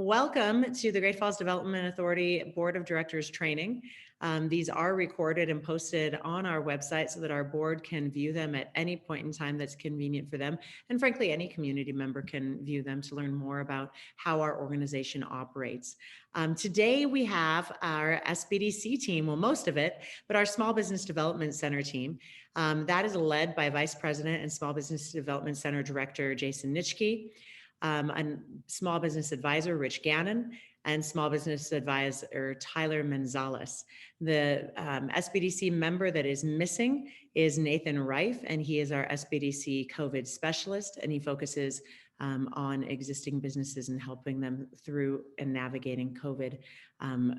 Welcome to the Great Falls Development Authority Board of Directors training. These are recorded and posted on our website so that our board can view them at any point in time that's convenient for them. And frankly, any community member can view them to learn more about how our organization operates. Today we have our SBDC team, well, most of it, but our Small Business Development Center team. That is led by Vice President and Small Business Development Center Director Jason Nitschke. A small business advisor, Rich Gannon, and small business advisor, Tyler Manzales. The SBDC member that is missing is Nathan Reif, and he is our SBDC COVID specialist, and he focuses on existing businesses and helping them through and navigating COVID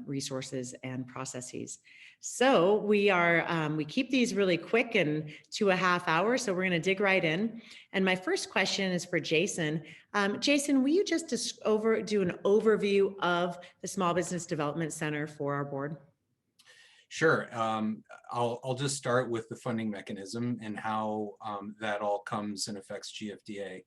resources and processes. So we keep these really quick and to a half hour. So we're going to dig right in. And my first question is for Jason. Jason, will you just do an overview of the Small Business Development Center for our board? Sure. I'll just start with the funding mechanism and how that all comes and affects GFDA.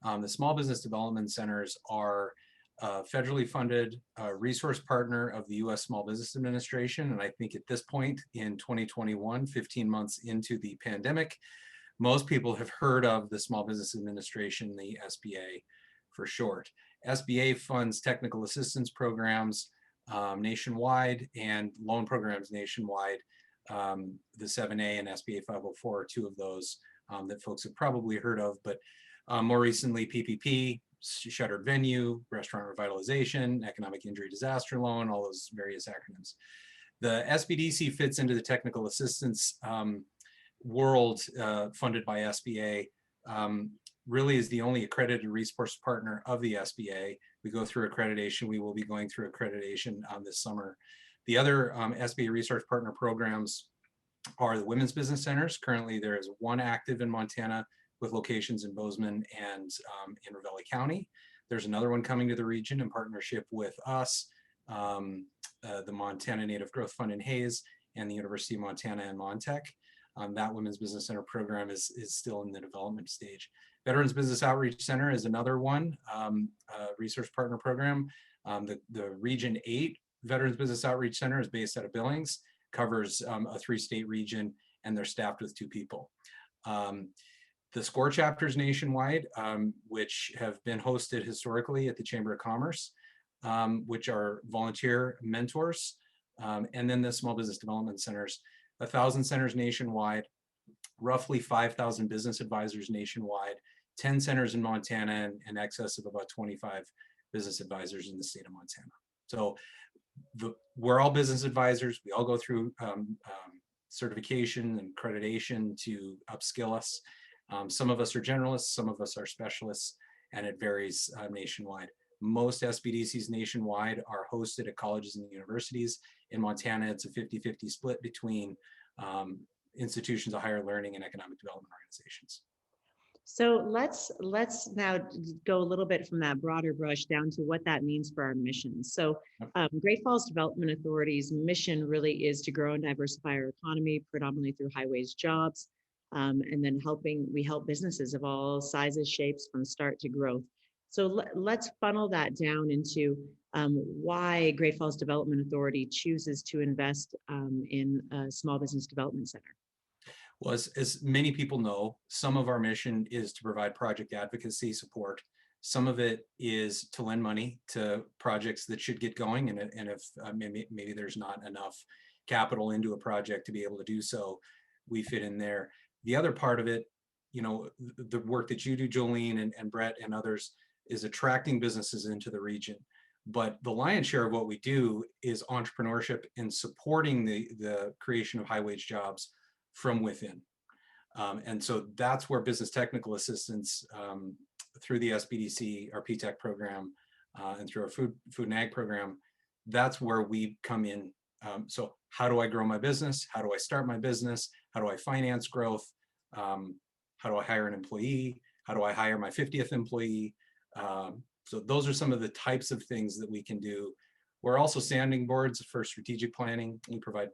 The Small Business Development Centers are a federally funded resource partner of the U.S. Small Business Administration. And I think at this point in 2021, 15 months into the pandemic, most people have heard of the Small Business Administration, the SBA for short. SBA funds technical assistance programs nationwide and loan programs nationwide. The 7A and SBA 504 are two of those that folks have probably heard of, but more recently PPP, shuttered venue, restaurant revitalization, economic injury disaster loan, all those various acronyms. The SBDC fits into the technical assistance world funded by SBA, really is the only accredited resource partner of the SBA. We go through accreditation. We will be going through accreditation this summer. The other SBA resource partner programs are the Women's Business Centers. Currently there is one active in Montana with locations in Bozeman and in Ravalli County. There's another one coming to the region in partnership with us, the Montana Native Growth Fund in Hayes and the University of Montana and Montech. That Women's Business Center program is still in the development stage. Veterans Business Outreach Center is another one, resource partner program. The Region 8 Veterans Business Outreach Center is based out of Billings, covers a 3-state region, and they're staffed with 2 people. The SCORE chapters nationwide, which have been hosted historically at the Chamber of Commerce, which are volunteer mentors, and then the Small Business Development Centers, 1,000 centers nationwide, roughly 5,000 business advisors nationwide, 10 centers in Montana, and in excess of about 25 business advisors in the state of Montana. So we're all business advisors. We all go through certification and accreditation to upskill us. Some of us are generalists, some of us are specialists, and it varies nationwide. Most SBDCs nationwide are hosted at colleges and universities. In Montana, it's a 50-50 split between institutions of higher learning and economic development organizations. So let's now go a little bit from that broader brush down to what that means for our mission. So Great Falls Development Authority's mission really is to grow and diversify our economy, predominantly through high-wage jobs, and then we help businesses of all sizes, shapes, from start to growth. So let's funnel that down into why Great Falls Development Authority chooses to invest in a small business development center. Well, as many people know, some of our mission is to provide project advocacy support. Some of it is to lend money to projects that should get going, and if maybe there's not enough capital into a project to be able to do so, we fit in there. The other part of it, you know, the work that you do, Jolene and Brett and others, is attracting businesses into the region. But the lion's share of what we do is entrepreneurship and supporting the creation of high-wage jobs from within. And so that's where business technical assistance through the SBDC, our PTech program, and through our food and ag program, that's where we come in. So how do I grow my business? How do I start my business? How do I finance growth? How do I hire an employee? How do I hire my 50th employee? So those are some of the types of things that we can do. We're also sounding boards for strategic planning. We provide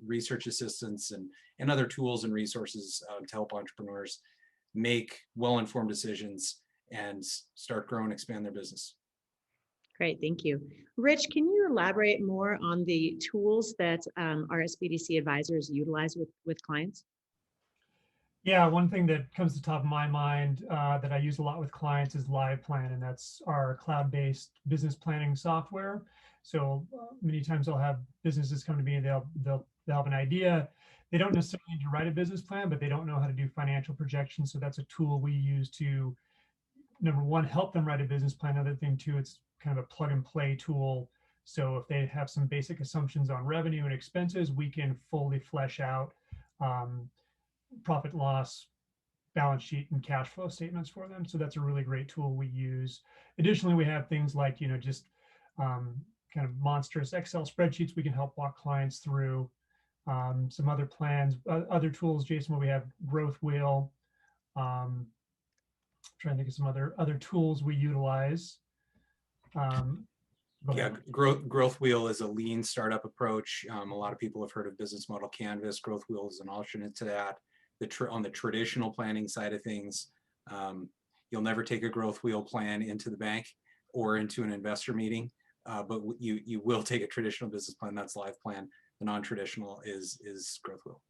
research assistance and other tools and resources to help entrepreneurs make well-informed decisions and start, grow, and expand their business. Great, thank you. Rich, can you elaborate more on the tools that our SBDC advisors utilize with clients? Yeah, one thing that comes to top of my mind that I use a lot with clients is LivePlan, and that's our cloud-based business planning software. So many times I'll have businesses come to me and they'll have an idea. They don't necessarily need to write a business plan, but they don't know how to do financial projections. So that's a tool we use to, number one, help them write a business plan. Another thing too, it's kind of a plug and play tool. So if they have some basic assumptions on revenue and expenses, we can fully flesh out um, profit loss, balance sheet, and cash flow statements for them. So that's a really great tool we use. Additionally, we have things like, just um, kind of monstrous Excel spreadsheets we can help walk clients through. Some other plans, other tools, Jason, where we have growth wheel. Trying to think of some other tools we utilize. Yeah, growth wheel is a lean startup approach. A lot of people have heard of business model canvas. Growth wheel is an alternate to that. On the traditional planning side of things, you'll never take a growth wheel plan into the bank or into an investor meeting, but you will take a traditional business plan. That's LivePlan. The non-traditional is growth wheel.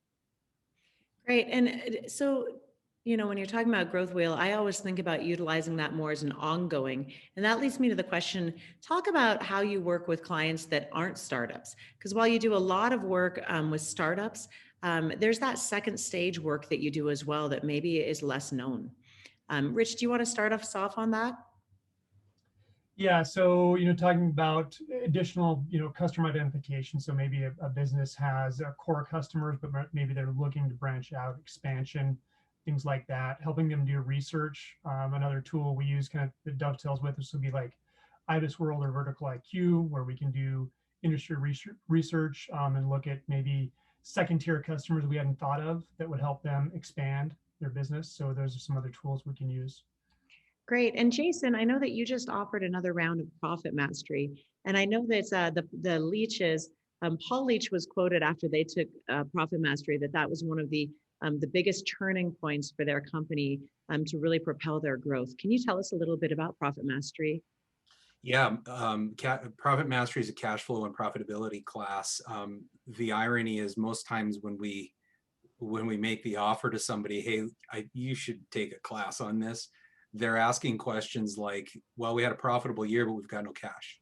Great. And so, when you're talking about growth wheel, I always think about utilizing that more as an ongoing. And that leads me to the question, talk about how you work with clients that aren't startups. Because while you do a lot of work with startups, there's that second stage work that you do as well that maybe is less known. Rich, do you want to start us off on that? Yeah, so talking about additional customer identification. So maybe a business has core customers, but maybe they're looking to branch out, expansion, things like that. Helping them do research. Another tool we use kind of that dovetails with this would be like IBIS World or Vertical IQ, where we can do industry research and look at maybe second tier customers we hadn't thought of that would help them expand their business. So those are some other tools we can use. Great. And Jason, I know that you just offered another round of Profit Mastery. And I know that the Leaches, Paul Leach was quoted after they took Profit Mastery, that was one of the biggest turning points for their company to really propel their growth. Can you tell us a little bit about Profit Mastery? Yeah, Profit Mastery is a cash flow and profitability class. The irony is most times when we make the offer to somebody, hey, you should take a class on this, they're asking questions like, well, we had a profitable year, but we've got no cash.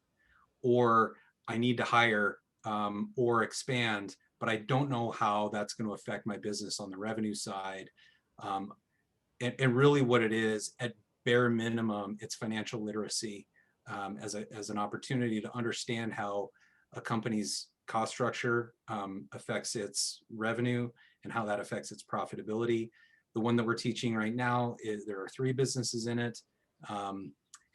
Or I need to hire or expand, but I don't know how that's going to affect my business on the revenue side. And really what it is, at bare minimum, it's financial literacy as an opportunity to understand how a company's cost structure affects its revenue and how that affects its profitability. The one that we're teaching right now is there are 3 businesses in it. And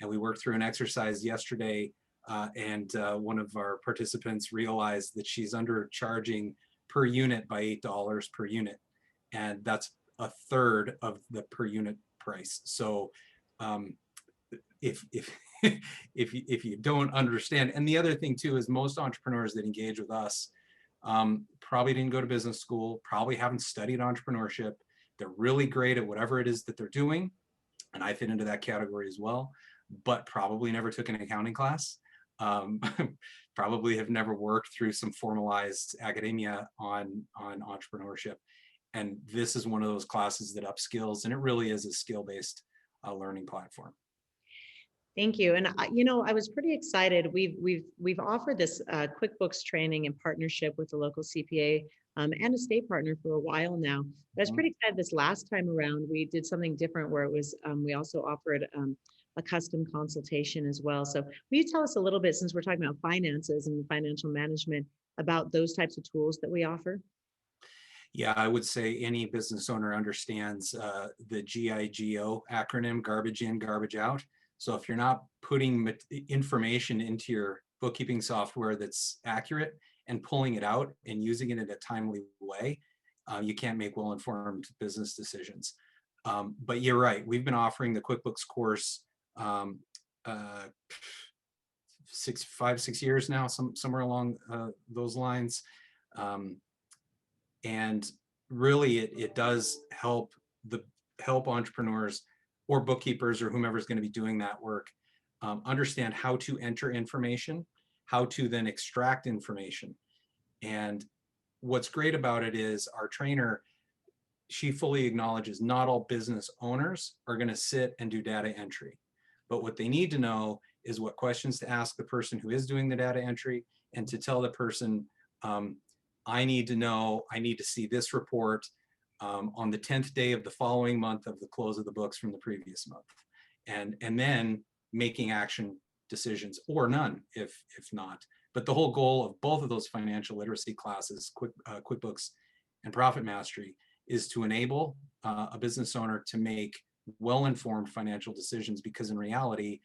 we worked through an exercise yesterday and one of our participants realized that she's undercharging per unit by $8 per unit. And that's a third of the per unit price. So if if you don't understand, and the other thing too is most entrepreneurs that engage with us probably didn't go to business school, probably haven't studied entrepreneurship. They're really great at whatever it is that they're doing, and I fit into that category as well, but probably never took an accounting class. Probably have never worked through some formalized academia on entrepreneurship. And this is one of those classes that upskills, and it really is a skill-based learning platform. Thank you. And I was pretty excited. We've offered this QuickBooks training in partnership with a local CPA and a state partner for a while now. But I was pretty excited this last time around. We did something different where it was we also offered a custom consultation as well. So will you tell us a little bit, since we're talking about finances and financial management, about those types of tools that we offer? Yeah, I would say any business owner understands the GIGO acronym, garbage in, garbage out. So if you're not putting information into your bookkeeping software that's accurate and pulling it out and using it in a timely way, you can't make well-informed business decisions. But you're right, we've been offering the QuickBooks course 5-6 years now, somewhere along those lines. And really it does help entrepreneurs or bookkeepers or whomever is going to be doing that work understand how to enter information, how to then extract information. And what's great about it is our trainer, she fully acknowledges not all business owners are going to sit and do data entry. But what they need to know is what questions to ask the person who is doing the data entry, and to tell the person, I need to know, I need to see this report on the 10th day of the following month of the close of the books from the previous month. And then making action decisions, or none if not. But the whole goal of both of those financial literacy classes, QuickBooks and Profit Mastery, is to enable a business owner to make well-informed financial decisions, because in reality,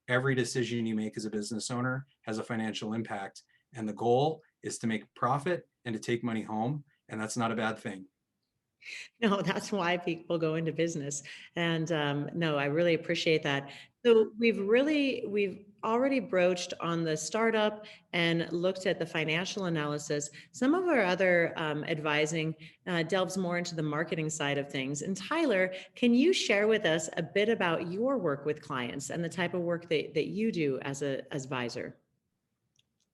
every decision you make as a business owner has a financial impact. And the goal is to make profit and to take money home. And that's not a bad thing. No, that's why people go into business. And no, I really appreciate that. So we've already broached on the startup and looked at the financial analysis. Some of our other advising delves more into the marketing side of things. And Tyler, can you share with us a bit about your work with clients and the type of work that you do as an advisor?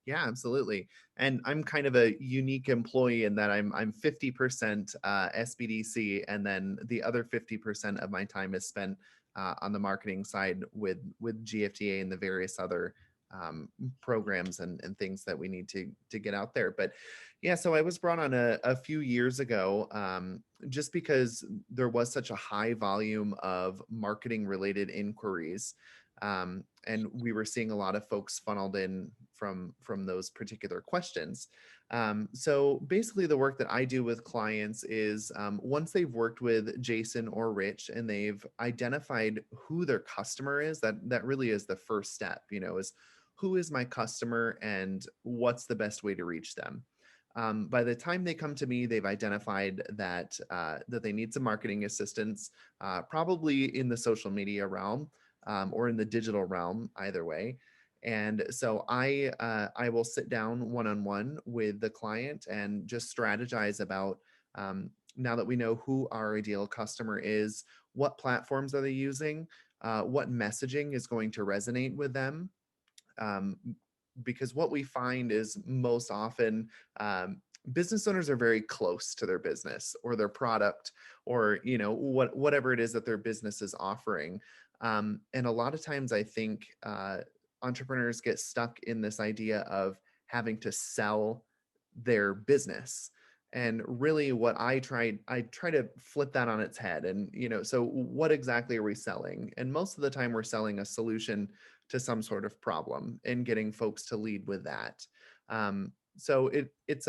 Yeah, absolutely. And I'm kind of a unique employee in that I'm 50% SBDC, and then the other 50% of my time is spent on the marketing side with GFDA and the various other programs and things that we need to get out there. But yeah, so I was brought on a few years ago just because there was such a high volume of marketing related inquiries. And we were seeing a lot of folks funneled in from those particular questions. So basically the work that I do with clients is once they've worked with Jason or Rich and they've identified who their customer is, that really is the first step, is who is my customer and what's the best way to reach them. By the time they come to me, they've identified that they need some marketing assistance, probably in the social media realm, or in the digital realm, either way. And so I will sit down one-on-one with the client and just strategize about, now that we know who our ideal customer is, what platforms are they using, what messaging is going to resonate with them. Because what we find is most often business owners are very close to their business or their product, or whatever it is that their business is offering. And a lot of times I think entrepreneurs get stuck in this idea of having to sell their business. And really what I try to flip that on its head. And, so what exactly are we selling? And most of the time we're selling a solution to some sort of problem and getting folks to lead with that. So it's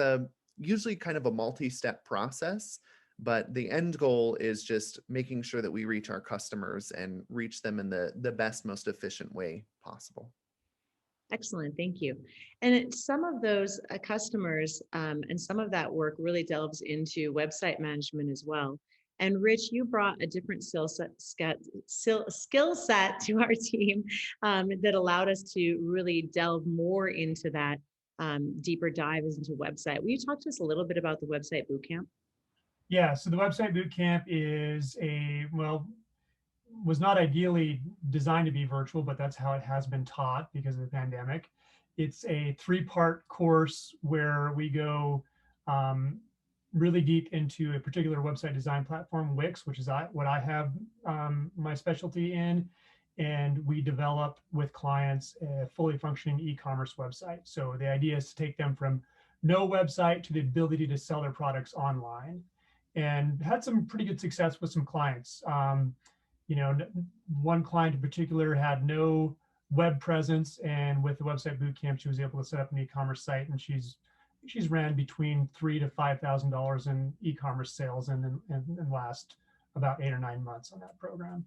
usually kind of a multi-step process. But the end goal is just making sure that we reach our customers and reach them in the best, most efficient way possible. Excellent, thank you. And some of those customers and some of that work really delves into website management as well. And Rich, you brought a different skill set to our team that allowed us to really delve more into that deeper dive into website. Will you talk to us a little bit about the website bootcamp? Yeah, so the website bootcamp is was not ideally designed to be virtual, but that's how it has been taught because of the pandemic. It's a 3-part course where we go really deep into a particular website design platform, Wix, which is what I have my specialty in. And we develop with clients a fully functioning e-commerce website. So the idea is to take them from no website to the ability to sell their products online. And had some pretty good success with some clients. One client in particular had no web presence, and with the website bootcamp, she was able to set up an e-commerce site, and she's ran between $3,000 to $5,000 in e-commerce sales in last about 8 or 9 months on that program.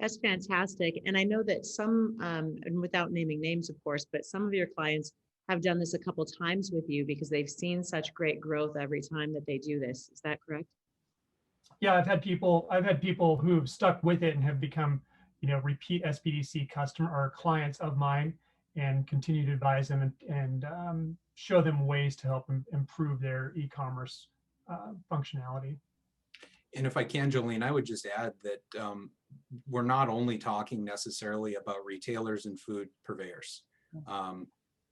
That's fantastic. And I know that some, and without naming names, of course, but some of your clients have done this a couple of times with you because they've seen such great growth every time that they do this. Is that correct? Yeah, I've had people who've stuck with it and have become, repeat SBDC customer or clients of mine, and continue to advise them and show them ways to help them improve their e-commerce functionality. And if I can, Jolene, I would just add that we're not only talking necessarily about retailers and food purveyors.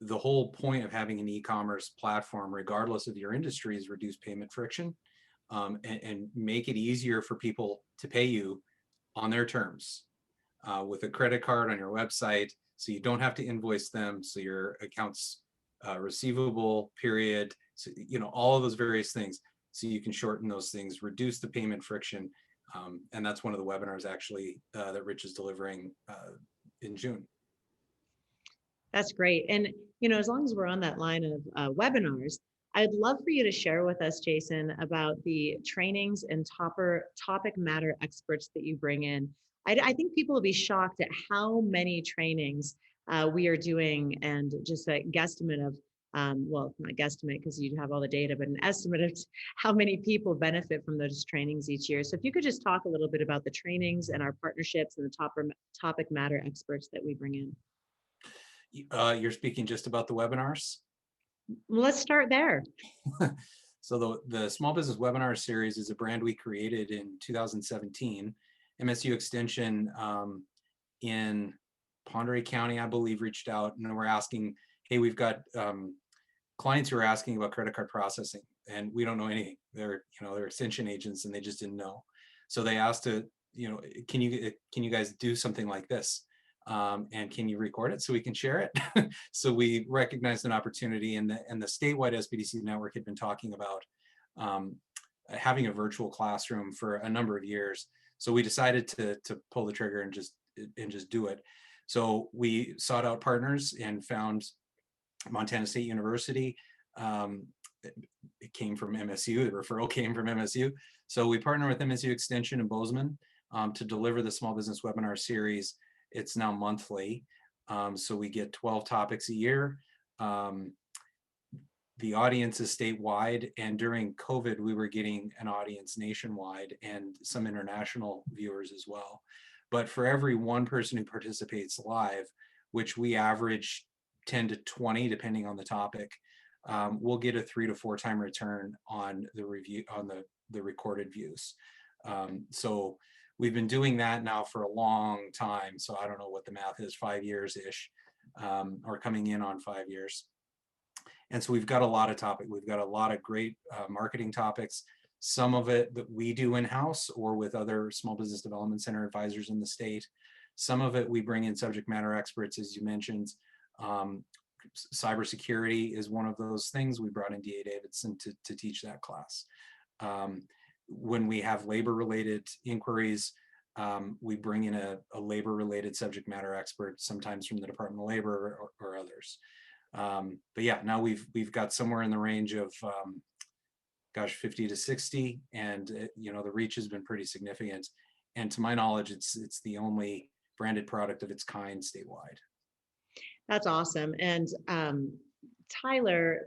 The whole point of having an e-commerce platform, regardless of your industry, is reduce payment friction, and make it easier for people to pay you on their terms, with a credit card on your website, so you don't have to invoice them, so your accounts receivable period, so, you know, all of those various things, so you can shorten those things, reduce the payment friction. And that's one of the webinars actually that Rich is delivering in June. That's great. And, you know, as long as we're on that line of webinars, I'd love for you to share with us, Jason, about the trainings and topic matter experts that you bring in. I think people will be shocked at how many trainings we are doing, and just a guesstimate of, well, not guesstimate because you have all the data, but an estimate of how many people benefit from those trainings each year. So if you could just talk a little bit about the trainings and our partnerships and the topic matter experts that we bring in. You're speaking just about the webinars? Well, let's start there. So the Small Business Webinar Series is a brand we created in 2017. MSU Extension in Ponderay County, I believe, reached out and we're asking, hey, we've got clients who are asking about credit card processing and we don't know anything. They're extension agents and they just didn't know. So they asked to, can you guys do something like this? And can you record it so we can share it? So we recognized an opportunity, and the statewide SBDC network had been talking about having a virtual classroom for a number of years. So we decided to pull the trigger and just do it. So we sought out partners and found Montana State University. It came from MSU. The referral came from MSU. So we partnered with MSU Extension in Bozeman to deliver the Small Business Webinar Series. It's now monthly, so we get 12 topics a year. The audience is statewide, and during COVID, we were getting an audience nationwide and some international viewers as well. But for every one person who participates live, which we average 10 to 20, depending on the topic, we'll get a 3 to 4 time return on the review, on the recorded views. So we've been doing that now for a long time. So I don't know what the math is, 5 years-ish, or coming in on 5 years. And so we've got a lot of topics. We've got a lot of great marketing topics. Some of it that we do in-house or with other Small Business Development Center advisors in the state. Some of it we bring in subject matter experts, as you mentioned. Cybersecurity is one of those things. We brought in D.A. Davidson to teach that class. When we have labor-related inquiries, we bring in a labor-related subject matter expert, sometimes from the Department of Labor or others. But yeah, now we've got somewhere in the range of, 50 to 60, and the reach has been pretty significant. And to my knowledge, it's the only branded product of its kind statewide. That's awesome. And Tyler,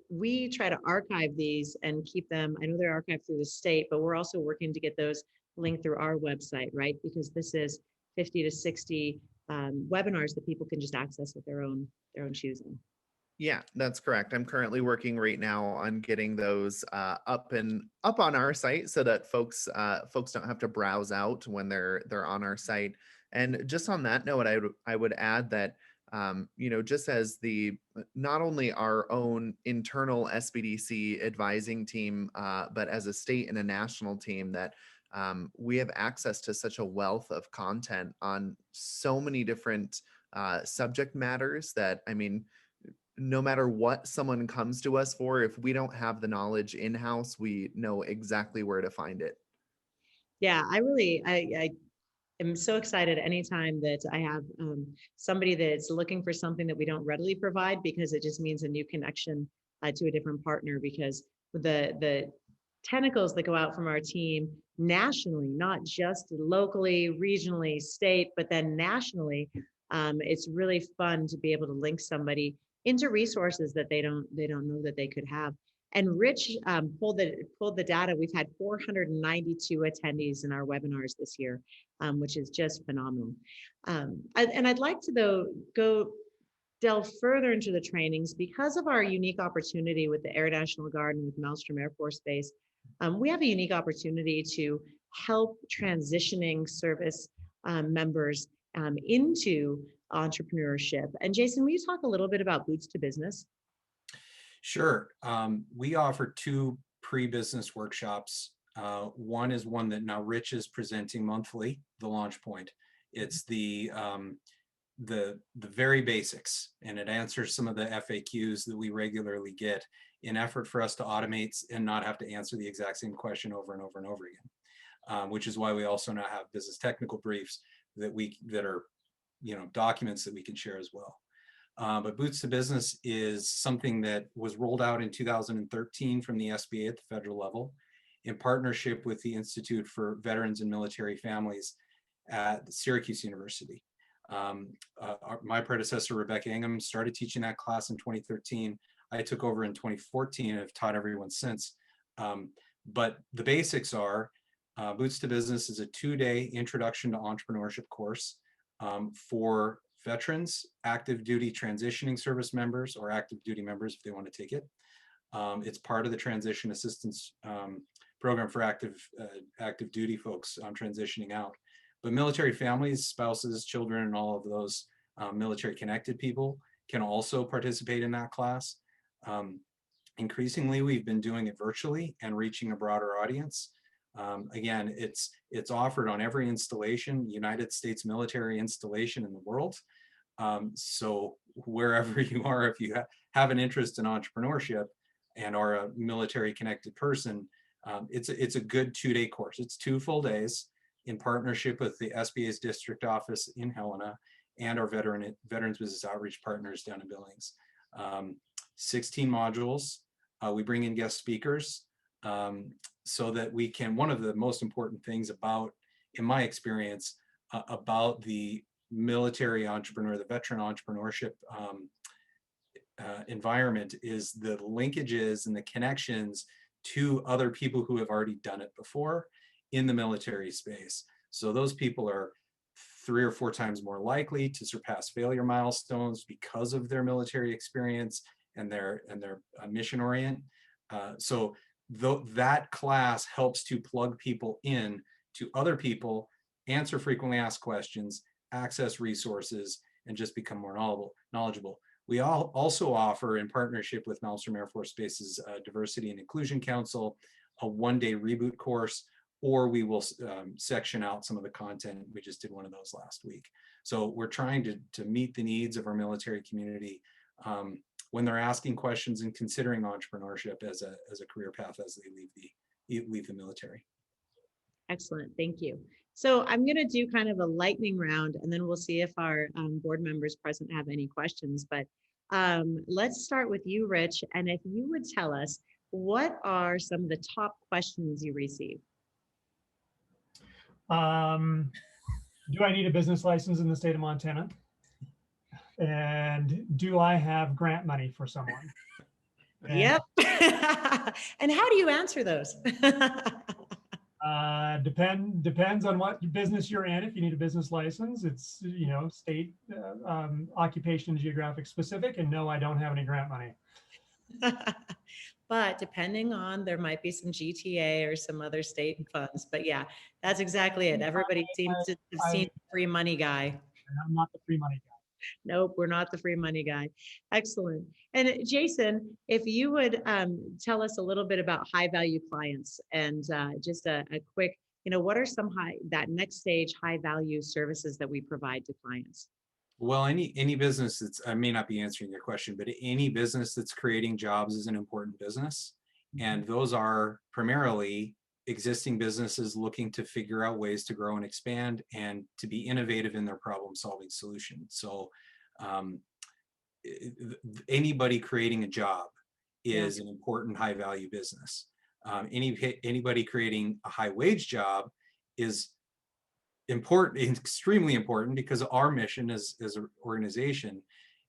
we try to archive these and keep them. I know they're archived through the state, but we're also working to get those linked through our website, right? Because this is 50 to 60 webinars that people can just access at their own choosing. Yeah, that's correct. I'm currently working right now on getting those up on our site so that folks don't have to browse out when they're on our site. And just on that note, I would add that just as not only our own internal SBDC advising team, but as a state and a national team, that we have access to such a wealth of content on so many different subject matters that, no matter what someone comes to us for, if we don't have the knowledge in-house, we know exactly where to find it. Yeah, I am so excited anytime that I have somebody that's looking for something that we don't readily provide, because it just means a new connection to a different partner, because the tentacles that go out from our team nationally, not just locally, regionally, state, but then nationally, it's really fun to be able to link somebody into resources that they don't know that they could have. And Rich pulled the data. We've had 492 attendees in our webinars this year, which is just phenomenal. I'd like to go delve further into the trainings because of our unique opportunity with the Air National Guard and with Maelstrom Air Force Base. We have a unique opportunity to help transitioning service members into entrepreneurship. And Jason, will you talk a little bit about Boots to Business? Sure. We offer 2 pre-business workshops. One is one that now Rich is presenting monthly, the launch point. It's the very basics, and it answers some of the FAQs that we regularly get in effort for us to automate and not have to answer the exact same question over and over and over again. Which is why we also now have business technical briefs that are, documents that we can share as well. But Boots to Business is something that was rolled out in 2013 from the SBA at the federal level in partnership with the Institute for Veterans and Military Families at Syracuse University. My predecessor, Rebecca Ingham, started teaching that class in 2013. I took over in 2014 and have taught everyone since. But the basics are, Boots to Business is a 2-day introduction to entrepreneurship course for veterans, active duty transitioning service members, or active duty members if they want to take it. It's part of the transition assistance program for active duty folks transitioning out. But military families, spouses, children, and all of those military connected people can also participate in that class. Increasingly, we've been doing it virtually and reaching a broader audience. Again, it's offered on every installation, United States military installation in the world. So wherever you are, if you have an interest in entrepreneurship and are a military connected person, it's a good 2-day course. It's 2 full days in partnership with the SBA's district office in Helena and our Veterans Business Outreach partners down in Billings. 16 modules. We bring in guest speakers so that we can, one of the most important things about, in my experience, about the military entrepreneur, the veteran entrepreneurship environment is the linkages and the connections to other people who have already done it before in the military space. So those people are 3 or 4 times more likely to surpass failure milestones because of their military experience and their mission orient. So that class helps to plug people in to other people, answer frequently asked questions, access resources, and just become more knowledgeable. We also offer, in partnership with Malmstrom Air Force Base's Diversity and Inclusion Council, a 1-day reboot course, or we will section out some of the content. We just did one of those last week. So we're trying to meet the needs of our military community when they're asking questions and considering entrepreneurship as a career path as they leave the military. Excellent, thank you. So I'm going to do kind of a lightning round, and then we'll see if our board members present have any questions. But let's start with you, Rich. And if you would tell us, what are some of the top questions you receive? Do I need a business license in the state of Montana? And do I have grant money for someone? And, yep. And how do you answer those? Depends on what business you're in. If you need a business license, it's, state, occupation, geographic specific, and no, I don't have any grant money. But depending on, there might be some GTA or some other state funds. But yeah, that's exactly it. Everybody seems to have seen the free money guy. I'm not the free money guy. Nope, we're not the free money guy. Excellent. And Jason, if you would tell us a little bit about high value clients and just a quick, what are some that next stage high value services that we provide to clients? Well, any business that's, I may not be answering your question, but any business that's creating jobs is an important business. And those are primarily existing businesses looking to figure out ways to grow and expand and to be innovative in their problem solving solution. So anybody creating a job is an important high value business. Anybody creating a high wage job is important, extremely important, because our mission as an organization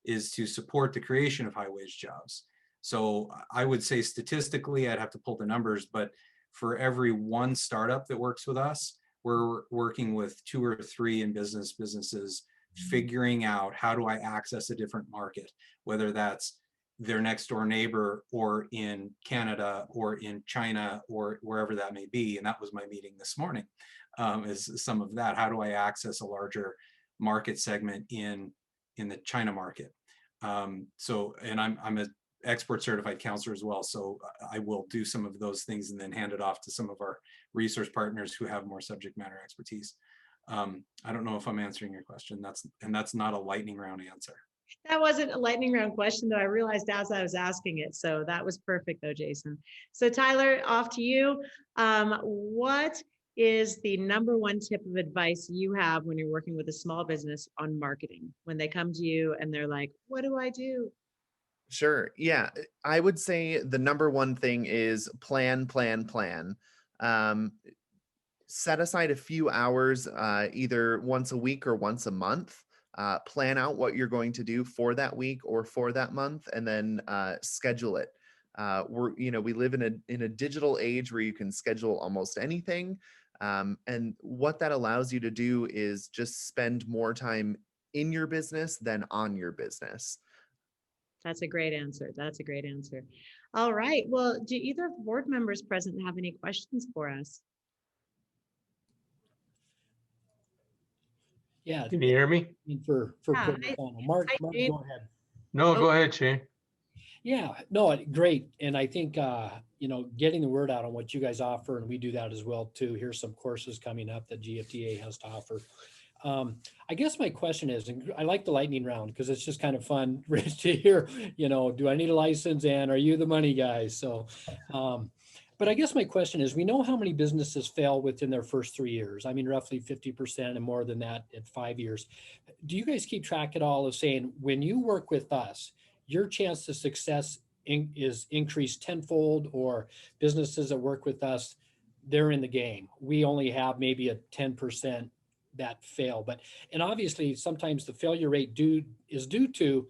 is to support the creation of high wage jobs. So I would say statistically, I'd have to pull the numbers, but for every 1 startup that works with us, we're working with 2 or 3 in businesses figuring out, how do I access a different market, whether that's their next door neighbor or in Canada or in China or wherever that may be. And that was my meeting this morning, is some of that. How do I access a larger market segment in the China market? So, and I'm an export certified counselor as well. So I will do some of those things and then hand it off to some of our resource partners who have more subject matter expertise. I don't know if I'm answering your question. That's not a lightning round answer. That wasn't a lightning round question, though. I realized as I was asking it. So that was perfect, though, Jason. So Tyler, off to you. What is the number one tip of advice you have when you're working with a small business on marketing? When they come to you and they're like, what do I do? Sure. Yeah. I would say the number one thing is plan, plan, plan. Um, Set aside a few hours, either once a week or once a month. Plan out what you're going to do for that week or for that month, and then schedule it. We live in a digital age where you can schedule almost anything, and what that allows you to do is just spend more time in your business than on your business. That's a great answer. That's a great answer. All right. Well, do either of the board members present have any questions for us? Yeah. Can you hear me? For Yeah, putting it on. Mark, hi, Mark, Dave. go ahead. No, Oh. go ahead, Shane. Yeah, no, great. And I think, getting the word out on what you guys offer, and we do that as well too. Here's some courses coming up that GFDA has to offer. I guess my question is, and I like the lightning round because it's just kind of fun, Rich, to hear, do I need a license and are you the money guy? So, but I guess my question is, we know how many businesses fail within their first 3 years. I mean, roughly 50% and more than that at 5 years. Do you guys keep track at all of saying, when you work with us, your chance to success is increased tenfold, or businesses that work with us, they're in the game? We only have maybe a 10% that fail, and obviously sometimes the failure rate is due to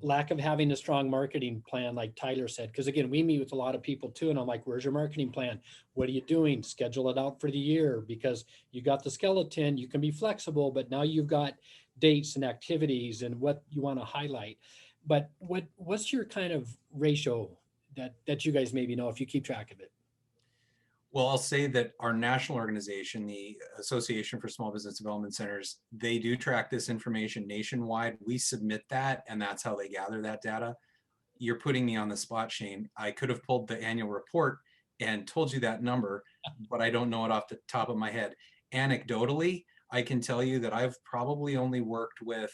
lack of having a strong marketing plan, like Tyler said. Because again, we meet with a lot of people too, and I'm like, where's your marketing plan? What are you doing? Schedule it out for the year, because you got the skeleton, you can be flexible, but now you've got dates and activities and what you want to highlight. But what's your kind of ratio that you guys maybe know, if you keep track of it? Well, I'll say that our national organization, the Association for Small Business Development Centers, they do track this information nationwide. We submit that, and that's how they gather that data. You're putting me on the spot, Shane. I could have pulled the annual report and told you that number, but I don't know it off the top of my head. Anecdotally, I can tell you that I've probably only worked with,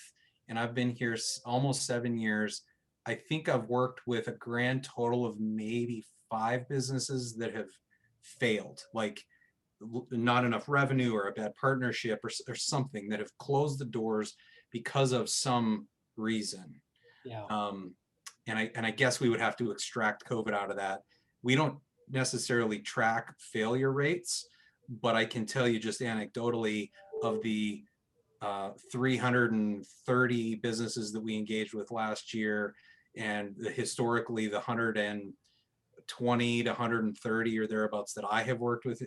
and I've been here almost 7 years, I think I've worked with a grand total of maybe 5 businesses that have failed, like not enough revenue or a bad partnership or something, that have closed the doors because of some reason. Yeah. And I guess we would have to extract COVID out of that. We don't necessarily track failure rates, but I can tell you just anecdotally, of the 330 businesses that we engaged with last year, and historically the 120 to 130 or thereabouts that I have worked with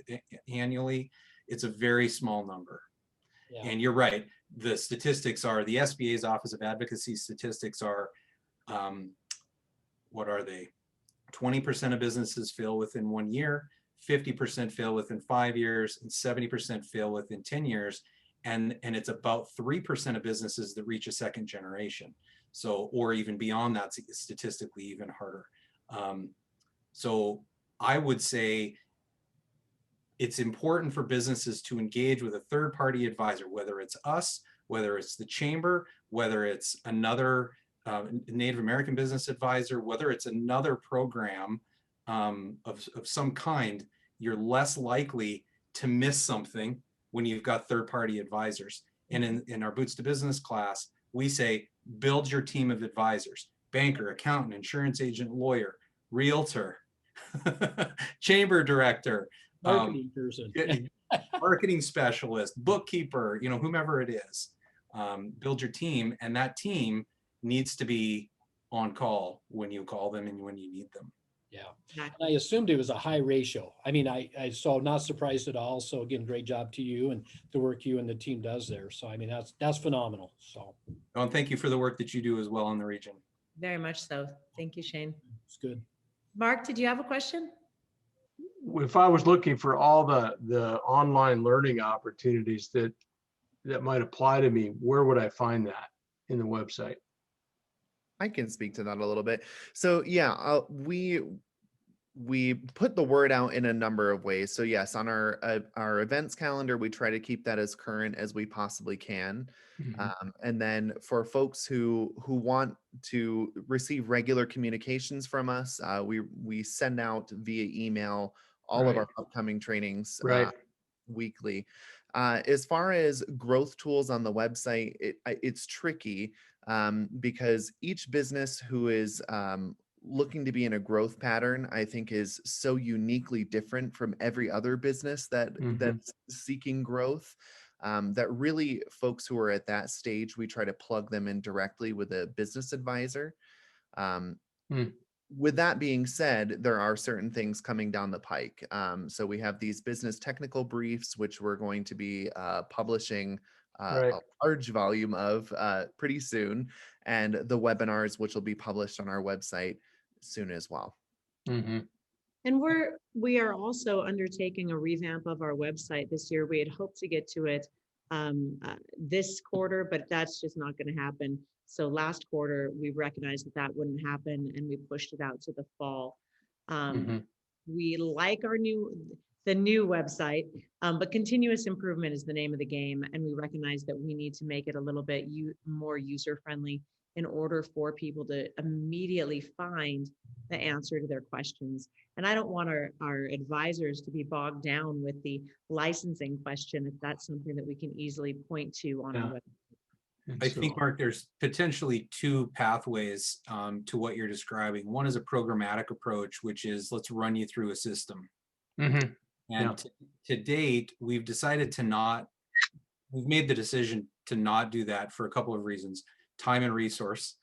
annually, it's a very small number. Yeah. And you're right, the statistics are, the SBA's Office of Advocacy statistics are, what are they? 20% of businesses fail within 1 year, 50% fail within 5 years, and 70% fail within 10 years. And it's about 3% of businesses that reach a second generation. So, or even beyond that, statistically even harder. So I would say it's important for businesses to engage with a third-party advisor, whether it's us, whether it's the chamber, whether it's another Native American business advisor, whether it's another program of some kind. You're less likely to miss something when you've got third-party advisors. And in our Boots to Business class, we say, build your team of advisors: banker, accountant, insurance agent, lawyer, realtor, chamber director, Marketing person, marketing specialist, bookkeeper, whomever it is. Build your team, and that team needs to be on call when you call them and when you need them. Yeah. And I assumed it was a high ratio. I mean, I so not surprised at all. So again, great job to you and the work you and the team does there. So I mean, that's phenomenal. So. Oh, and thank you for the work that you do as well in the region. Very much so. Thank you, Shane. It's good. Mark, did you have a question? If I was looking for all the online learning opportunities that might apply to me, where would I find that in the website? I can speak to that a little bit. So yeah, we put the word out in a number of ways. So yes, on our events calendar, we try to keep that as current as we possibly can. And then for folks who want to receive regular communications from us, we send out via email all of Right. our upcoming trainings Right. weekly. As far as growth tools on the website, it's tricky because each business who is looking to be in a growth pattern, I think, is so uniquely different from every other business that's seeking growth. That really folks who are at that stage, we try to plug them in directly with a business advisor. With that being said, there are certain things coming down the pike. So we have these business technical briefs, which we're going to be publishing Right. a large volume of pretty soon, and the webinars, which will be published on our website soon as well. And we are also undertaking a revamp of our website this year. We had hoped to get to it this quarter, but that's just not going to happen. So last quarter, we recognized that that wouldn't happen, and we pushed it out to the fall. We like the new website, but continuous improvement is the name of the game, and we recognize that we need to make it a little bit more user-friendly in order for people to immediately find the answer to their questions. And I don't want our advisors to be bogged down with the licensing question if that's something that we can easily point to on our website. I think, Mark, there's potentially two pathways to what you're describing. One is a programmatic approach, which is let's run you through a system. And to date, we've decided we've made the decision to not do that for a couple of reasons: time and resource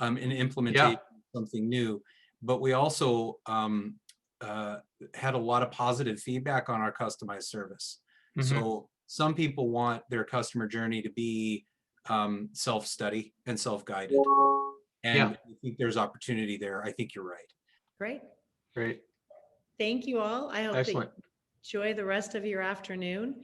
in implementation of something new. But we also had a lot of positive feedback on our customized service. So some people want their customer journey to be self-study and self-guided. And I think there's opportunity there. I think you're right. Great. Thank you all. I hope that you enjoy the rest of your afternoon.